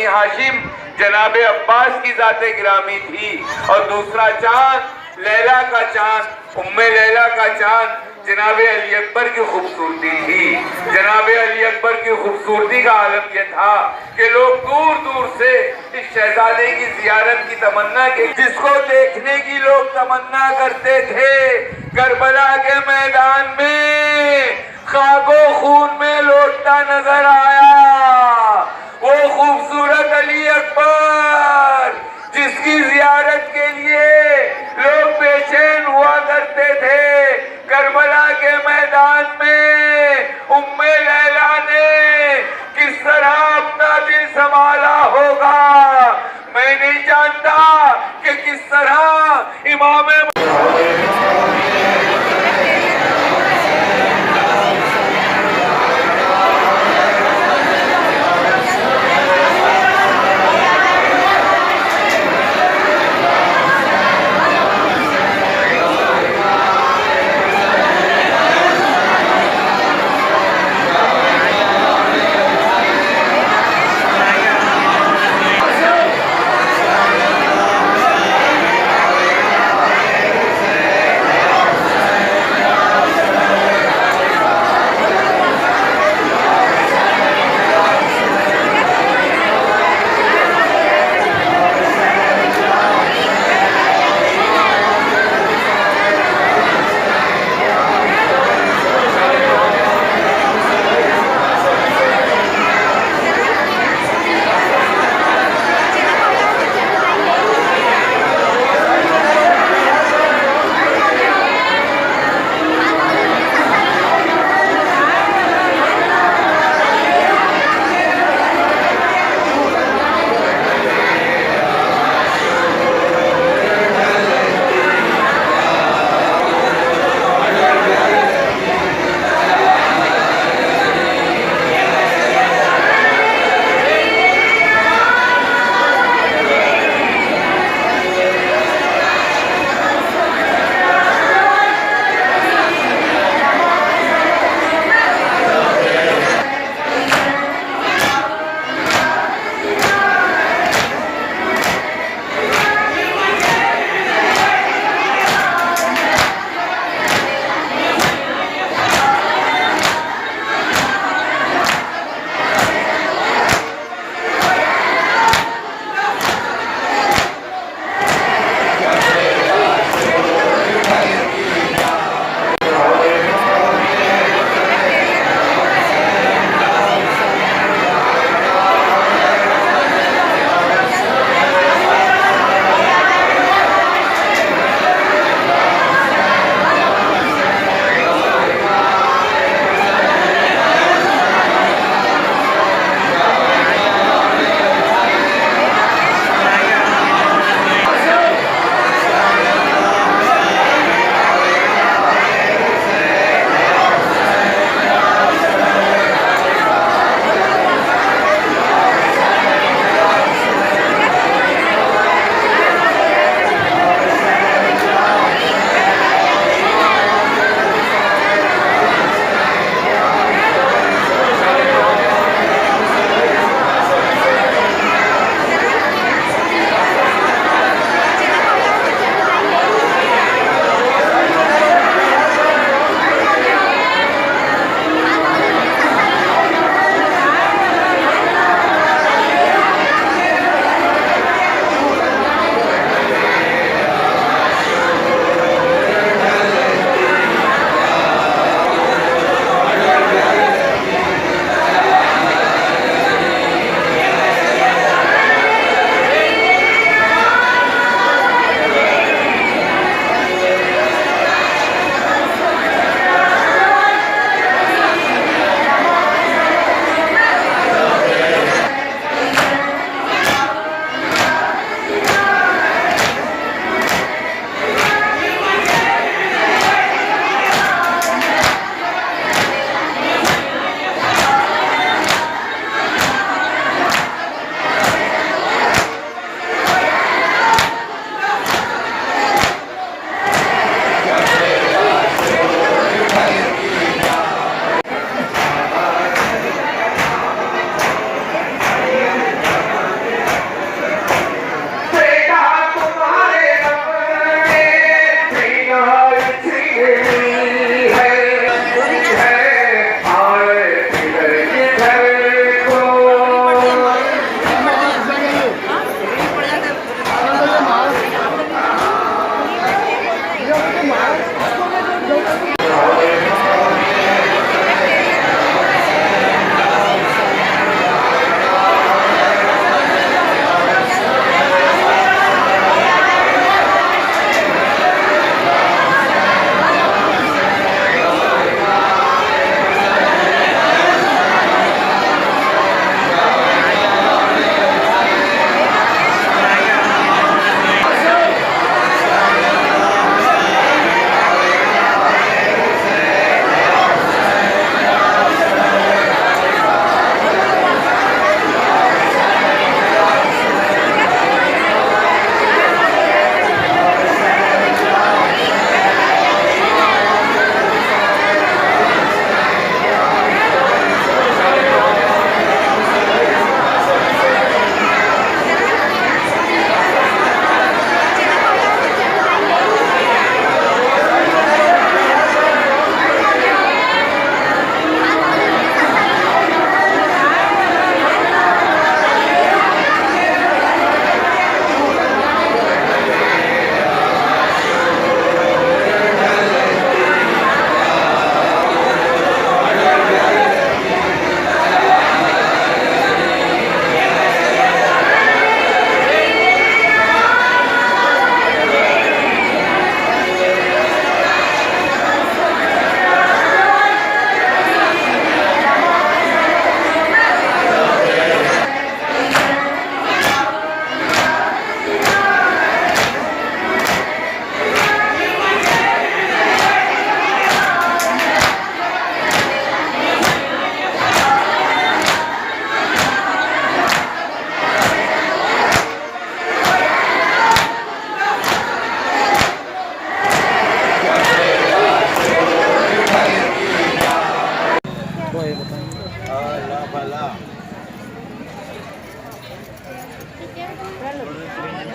हाशिम जनाबे अब्बास की जाते गिरामी थी, और दूसरा चांद लैला का चांद, उम्मे लैला का चांद जनाबे अली अकबर की खूबसूरती थी। जनाबे अली अकबर की खूबसूरती का आलम यह था कि लोग दूर दूर से इस शहजादे की जियारत की तमन्ना के, जिसको देखने की लोग तमन्ना करते थे। करबला के मैदान में खाको खून में लौटता नजर आया वो खूबसूरत अली अकबर, जिसकी जियारत के लिए लोग बेचैन हुआ करते थे। करबला के मैदान में उम्मे लैला ने किस तरह अपना दिल संभाला होगा, मैं नहीं जानता कि किस तरह इमाम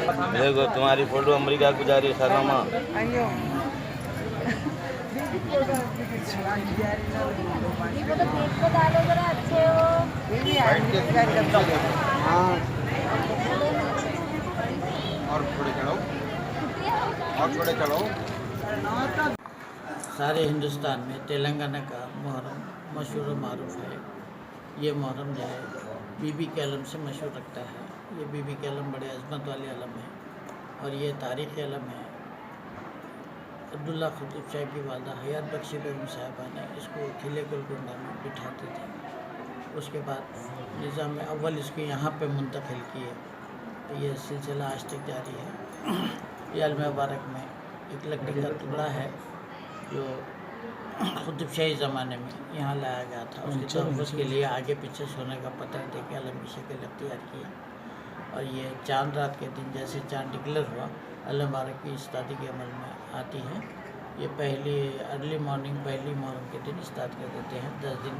देखो तुम्हारी फोटो अमेरिका को जा रही है सलामा। अयो ये तो पेट को डालो जरा अच्छे हो। हाँ और थोड़े चढ़ाओ और थोड़े चढ़ाओ। सारे हिंदुस्तान में तेलंगाना का मुहर्रम मशहूर व मारूफ है। ये मुहर्रम जो है बीबी के आलम से मशहूर रखता है। ये बीबी के आलम बड़े अजमत वाले आलम है और ये तारीख़ी आलम है। अब्दुल्ला खतीब शाह की वालदा हयात बख्शी बेगम साहिबा ने इसको किले गोलकुंडा में बिठाते थे। उसके बाद निज़ाम अव्वल इसको यहाँ पे मुंतकिल किए। तो ये सिलसिला आज तक जारी है। ये आलम मुबारक में एक लकड़ी का टुकड़ा है जो खुतब शाही ज़माने में यहाँ लाया गया था। उसके तहफ़्फ़ुज़ के लिए आगे पीछे सोने का पत्थर दे के आलम की शक्ल अख्तियार की। और ये चांद रात के दिन जैसे चांद डिक्लेयर हुआ अल्लाह मुबारक की इस्तादी के अमल में आती है। ये पहली अर्ली मॉर्निंग पहली मुहर्रम के दिन इस्ताद कर देते हैं। 10 दिन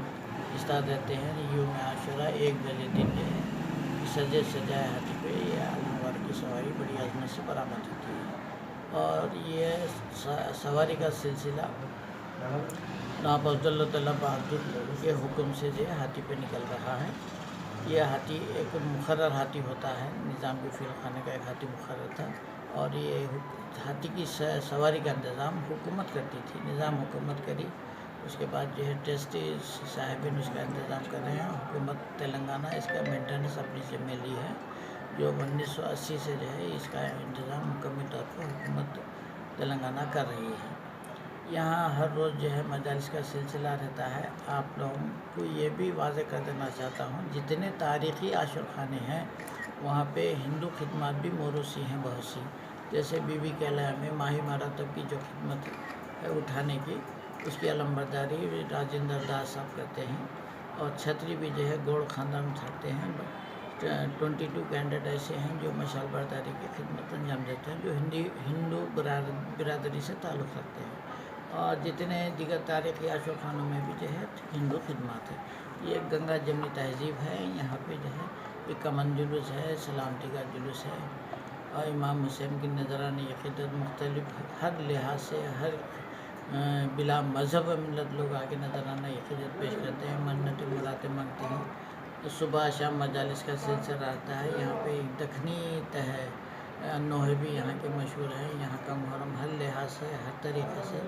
इस्ताद रहते हैं। यूम आशुरा 1 बजे दिन जो है सजे सजाए हाथी पे ये अल्लाह मुबारक की सवारी बड़ी अजमत से बरामद होती है। और ये सवारी का सिलसिला नवाब अब्दुल्ला तआला बहादुर के हुक्म से जो है हाथी पे निकल रहा है। ये हाथी एक मुकर्रर हाथी होता है। निज़ाम के फ़िल खाने का एक हाथी मुकर्रर था और ये हाथी की सवारी का इंतज़ाम हुकूमत करती थी। निज़ाम हुकूमत करी उसके बाद जो है ट्रस्टी साहिबिन उसका इंतज़ाम कर रहे हैं। हुकूमत तेलंगाना इसका मेंटेनेंस अपनी ज़िम्मे ली है जो 1980 से जो है इसका इंतज़ाम मुकम्मल तौर पर हुकूमत तेलंगाना कर रही है। यहाँ हर रोज़ जो है मजालिस का सिलसिला रहता है। आप लोगों को ये भी वाज़ेह कर देना चाहता हूँ जितने तारीख़ी आशुर खाने हैं वहाँ पे हिंदू खिदमत भी मोरूसी हैं बहुत सी। जैसे बीबी के अलावा में माही मरातब की जो खिदमत है उठाने की उसकी अलमबरदारी राजेंद्र दास साहब करते हैं। और छतरी भी जो है गौड़ ख़ानदान उठाते हैं। 22 कैंडिडेट ऐसे हैं जो मशाल बरदारी की खिदमत अंजाम देते हैं जो हिंदू बिरादरी से ताल्लुक़ रखते हैं। और जितने दीगर तारीख़ी आशुर खानों में भी जो है हिंदू खिदमत है। ये गंगा जमनी तहज़ीब है। यहाँ पे जो है इक्कामन जुलूस है, सलामती का जुलूस है और इमाम हुसैन की नजरानी अक़ीदत मुख्तलिफ हर लिहाज से हर बिला मज़हब मिलत लोग आके नजराना अक़ीदत पेश करते हैं। मन्नत मुरादें मांगते हैं। तो सुबह शाम मजालिस का सिलसिला रहता है। यहाँ पे एक दखनी तह नोहे भी यहाँ के मशहूर हैं। यहाँ का मुहर्रम हर लिहाज से हर तरीक़े से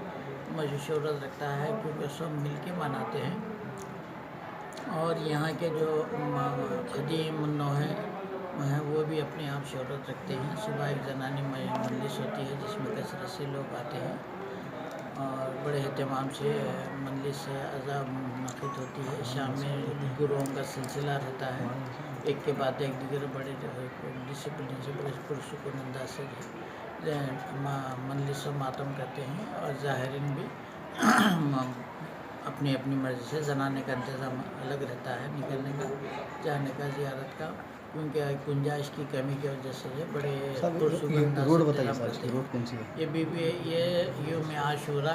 मशहूरत रखता है क्योंकि सब मिल के मनाते हैं। और यहाँ के जो क़दीम नोहे हैं वो भी अपने आप शोहरत रखते हैं। सुबह एक ज़नानी मजलिस होती है जिसमें कसरत से लोग आते हैं और बड़े एहतमाम से मजलिस से अज़ा मुनक़िद होती है। शाम में गुरुओं का सिलसिला रहता है। एक के बाद एक दीगर बड़े जो है डिसिप्लिन से बड़े पुरसुकून अंदाज से मजलिस मातम करते हैं। और ज़ाहिरीन भी अपनी अपनी मर्ज़ी से जनाने का इंतज़ाम अलग रहता है निकलने का जाने का ज़ियारत का क्योंकि गुंजाइश की कमी की वजह से ये बड़े रोड बताइए सर, रोड कौन सी है? ये यूम आशूरा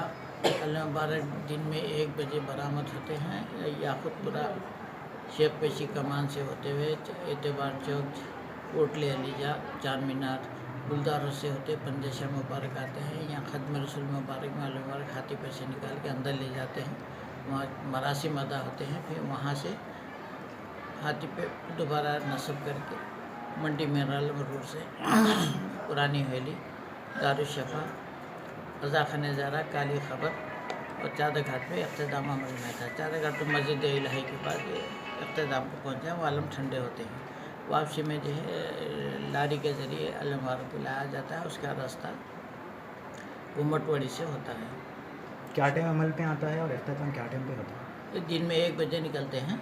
अल्लाह मुबारक दिन में 1 बजे बरामद होते हैं। याकुतपुरा शेख पेशी कमान से होते हुए एतबार चौक कोटले अलीजा चार मीनार गुलदारों से होते पंदेशा मुबारक आते हैं। यहाँ ख़त्म रसूल मुबारक में अल्लाह मुबारक हाथी पे से निकाल के अंदर ले जाते हैं। वहाँ मरासिम अदा होते हैं। फिर वहाँ से हाथी पे दोबारा नस्ब करके मंडी मेराल रोड से पुरानी हवेली दारुशफ़ा रज़ाख़ान ज़ारा काली ख़बर और चादर घाट पे इख्तिताम अमल में था। चादर घाट पर मस्जिद इलाही के बाद ये इख्तिताम को पहुँचा वो आलम ठंडे होते हैं। वापसी में जो है लारी के ज़रिए अल्लाह मुबारक को लाया जाता है। उसका रास्ता घुमटवाड़ी से होता है। क्या टाइम अमल पे आता है और इख्तिताम क्या टाइम पे होता है? दिन में 1 बजे निकलते हैं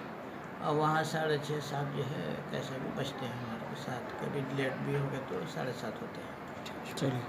और वहाँ 6:30 7 जो है कैसे भी बचते हैं हमारे साथ। कभी लेट भी हो गए तो 7:30 होते हैं। चलिए।